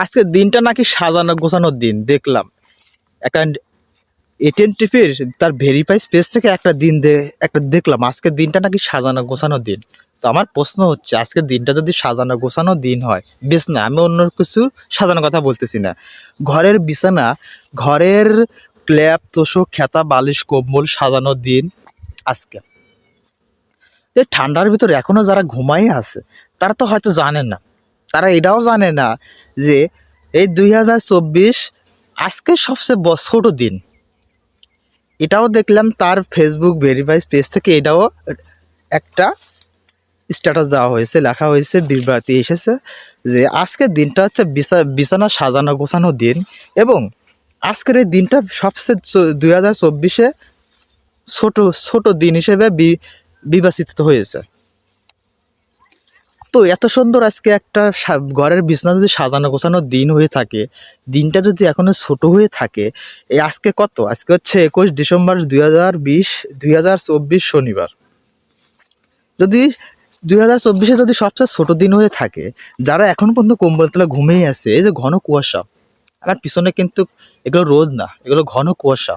আজকে দিনটা নাকি সাজানো গোছানোর দিন দেখলাম। একটা এটিএনটিপির তার ভেরিফাইড পেজ থেকে একটা দেখলাম আজকের দিনটা নাকি সাজানো গোছানোর দিন। তো আমার প্রশ্ন হচ্ছে, আজকের দিনটা যদি সাজানো গোছানোর দিন হয়, বেশ না, আমি অন্য কিছু সাজানোর কথা বলতেছি না, ঘরের বিছানা, ঘরের ক্ল্যাপ তোষক খেতা বালিশ কম্বল সাজানোর দিন আজকে। এই ঠান্ডার ভিতরে এখনো যারা ঘুমাই আছে তারা তো হয়তো জানে না, তারা এটাও জানে না যে এই 2024 আজকে সবচেয়ে ছোট দিন। এটাও দেখলাম তার ফেসবুক ভেরিফাইড পেজ থেকে, এটাও একটা স্ট্যাটাস দেওয়া হয়েছে, লেখা হয়েছে, বিবৃতি এসেছে যে আজকের দিনটা হচ্ছে বিছানা সাজানো গোছানো দিন, এবং আজকের এই দিনটা সবচেয়ে 2024 ছোট ছোট দিন হিসেবে বিবেচিত হয়েছে। তো এত সুন্দর আজকে একটা ঘরের বিছানা যদি সাজানো গোছানোর দিন হয়ে থাকে, দিনটা যদি এখনো ছোট হয়ে থাকে, এই আজকে কত, আজকে হচ্ছে 21 ডিসেম্বর 2024 শনিবার। যদি 2024 যদি সবচেয়ে ছোট দিন হয়ে থাকে, যারা এখন পর্যন্ত কম্বল তলে ঘুমিয়ে আছে, এই যে ঘন কুয়াশা, আমার পিছনে কিন্তু এগুলো রোদ না, এগুলো ঘন কুয়াশা,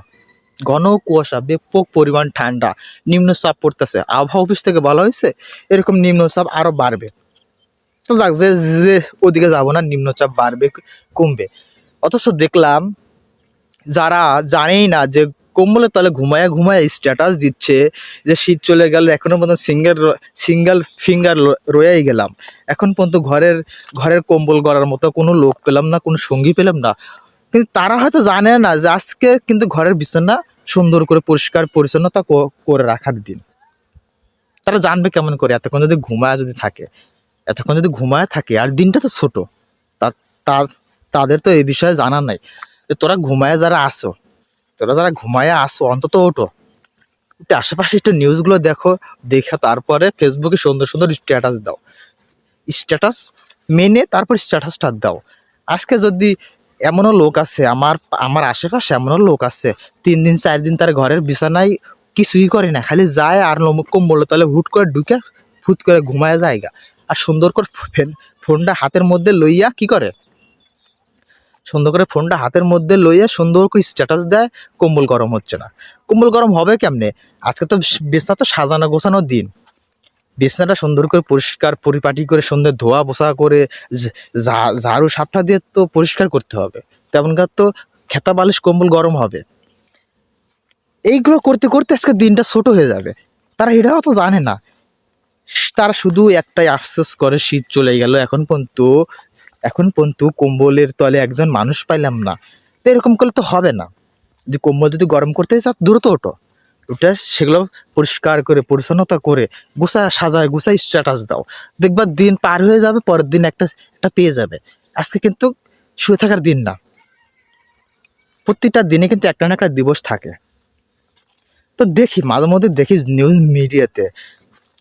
ঘন কুয়াশা, ব্যাপক পরিমাণ ঠান্ডা, নিম্নচাপ পড়তেছে। আবহাওয়া অফিস থেকে বলা হয়েছে এরকম নিম্নচাপ আরও বাড়বে। তো যাক, যে যে ওদিকে যাবো না, নিম্নচাপ বাড়বে কমবে। অথচ দেখলাম যারা জানেই না যে কম্বলের তলে ঘুমায়া ঘুমায়া স্ট্যাটাস দিচ্ছে যে শীত চলে গেল, এখনো পর্যন্ত সিঙ্গেল ফিঙ্গার রয়েই গেলাম, এখন পর্যন্ত ঘরের কম্বল গড়ার মতো কোনো লোক পেলাম না, কোনো সঙ্গী পেলাম না। কিন্তু তারা হয়তো জানে না যে আজকে কিন্তু ঘরের বিছানা সুন্দর করে পরিষ্কার পরিচ্ছন্নতা করে রাখার দিন। তারা জানবে কেমন করে এতক্ষণ যদি ঘুমায় থাকে, আর দিনটা তো ছোট, তাদের তো এই বিষয়ে জানা নাই যে তোরা যারা ঘুমায় আসো অন্তত ওঠো, একটু আশেপাশে একটু নিউজগুলো দেখো, দেখে তারপরে ফেসবুকে সুন্দর সুন্দর স্ট্যাটাস দাও, স্ট্যাটাস মেনে তারপর স্ট্যাটাসটা দাও। আজকে যদি এমনও লোক আছে, আমার আশেপাশে এমনও লোক আছে, 3 দিন 4 দিন তার ঘরের বিছানায় কিছুই করে না, খালি যায় আর কম্বল তলে হুট করে ঢুকে ফুট করে ঘুমায় জায়গা, আর সুন্দর করে ফোনটা হাতের মধ্যে লইয়া কি করে, সুন্দর করে স্ট্যাটাস দেয়, কম্বল গরম হচ্ছে না। কম্বল গরম হবে কেমনে? আজকে তো বিছানা তো সাজানো গোছানোর দিন, বিছানাটা সুন্দর করে পরিষ্কার পরিপাটি করে সুন্দর ধোয়া বসা করে ঝাড়ু সাপটা দিয়ে তো পরিষ্কার করতে হবে, তেমনকার তো খেতা বালিশ কম্বল গরম হবে। এইগুলো করতে করতে আজকে দিনটা ছোট হয়ে যাবে। তারা এটাও তো জানে না, তারা শুধু একটাই আফসোস করে, শীত চলে গেল, এখন পর্যন্ত কম্বলের তলে একজন মানুষ পাইলাম না। তো এরকম করলে তো হবে না, যে কম্বল যদি গরম করতে চাও দ্রুত ওটা সেগুলো পরিষ্কার করে পরিচ্ছন্নতা করে গুছায় স্ট্যাটাস দাও, দেখবা দিন পার হয়ে যাবে, পরের দিন একটা পেয়ে যাবে। আজকে কিন্তু শুয়ে থাকার দিন না, প্রতিটা দিনে কিন্তু একটা না একটা দিবস থাকে। তো মাঝে মধ্যে দেখি নিউজ মিডিয়াতে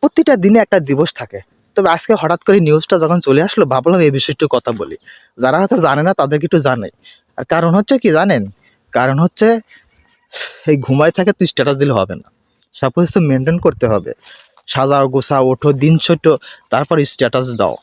প্রতিটা দিনে একটা দিবস থাকে। তবে আজকে হঠাৎ করে নিউজটা যখন চলে আসলো, ভাবলাম এই বিষয়টি কথা বলি, যারা হয়তো জানে না তাদেরকে একটু জানাই। আর কারণ হচ্ছে কি জানেন, কারণ হচ্ছে এই ঘুমায় থাকে তুই স্ট্যাটাস দিলে হবে না, সব কিছু মেনটেন করতে হবে, সাজাও গোছাও, ওঠো, দিন ছোট, তারপর স্ট্যাটাস দাও।